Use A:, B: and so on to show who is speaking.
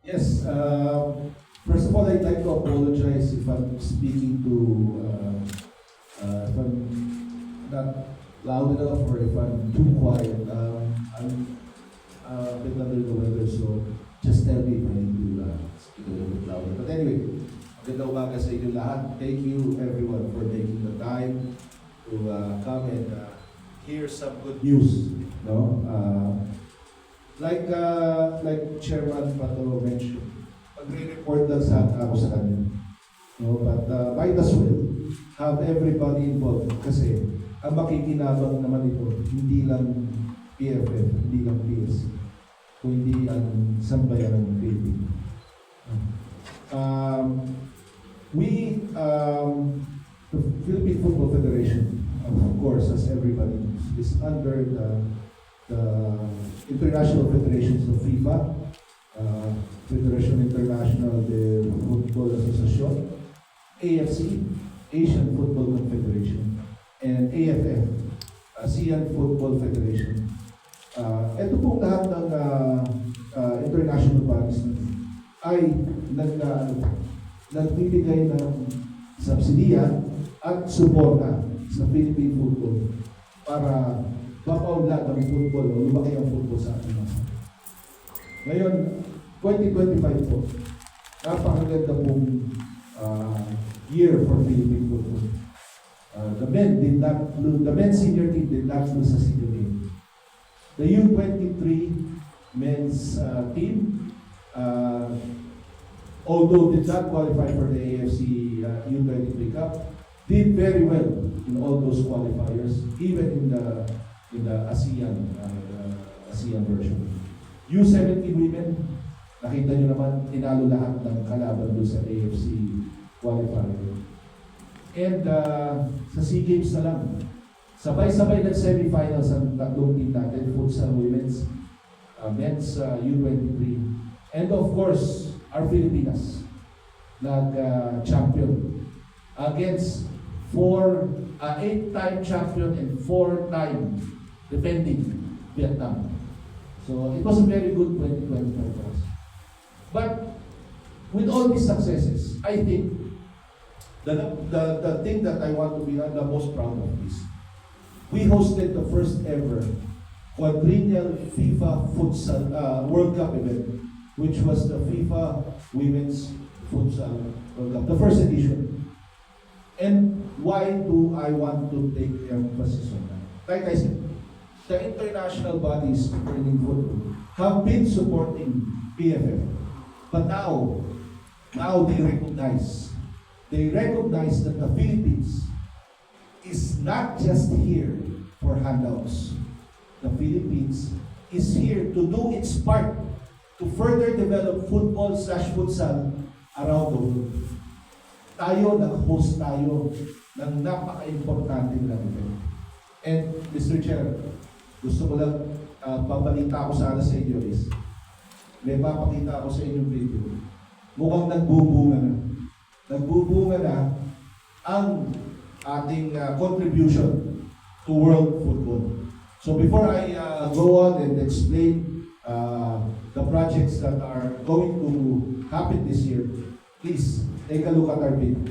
A: Yes, first of all, I'd like to apologize if I'm speaking if I'm not loud enough or if I'm too quiet. I'm a bit under the weather, so just tell me if I need to speak a little bit louder. But anyway, magandang umaga sa inyo lahat. Thank you everyone for taking the time to come and hear some good news. No? Like Chairman Pato mentioned, magre-report lang sana ako sa kanya. No, but might as well have everybody involved kasi ang makikinabang naman ito, hindi lang PFF, hindi lang PS, kundi ang sambayan ng Philippines. The Philippine Football Federation, of course, as everybody knows, is under the international federations of FIFA, Federation International de Football Association, AFC, Asian Football Confederation, and AFF, ASEAN Football Federation. Ito pong lahat ng international bodies ay nagbibigay ng subsidiya at suporta sa Philippine football para mapaunlad ang football o lumaki ang football sa ating bansa. Ngayon, 2025 po, napakaganda pong year for Philippine football. The men's senior team did not lose a single game. The U23 men's team, although did not qualify for the AFC U23 Cup, did very well in all those qualifiers, even in the ASEAN version. U17 women, nakita nyo naman, tinalo lahat ng kalaban doon sa AFC qualifier. And sa SEA Games na lang, sabay-sabay ng semifinals ang tatlong team natin, futsal women's, men's U23. And of course, our Filipinas, nag-champion against 8-time champion and 4-time defending Vietnam. So it was a very good 2025 for us. But with all these successes, I think the thing that I want to be the most proud of is we hosted the first ever quadrennial FIFA Futsal World Cup event, which was the FIFA Women's Futsal World Cup, the first edition. And why do I want to take emphasis on that? Like I said, the international bodies concerning football have been supporting PFF, but now they recognize that the Philippines is not just here for handouts. The Philippines is here to do its part to further develop football/futsal around the world. Tayo, nag-host tayo ng napaka-importante na event. And Mr. Chair, gusto ko lang pabalita ko sana sa inyo is may papakita ako sa inyong video. Mukhang nagbubunga na. Nagbubunga na ang ating contribution to world football. So before I go on and explain the projects that are going to happen this year, please take a look at our video.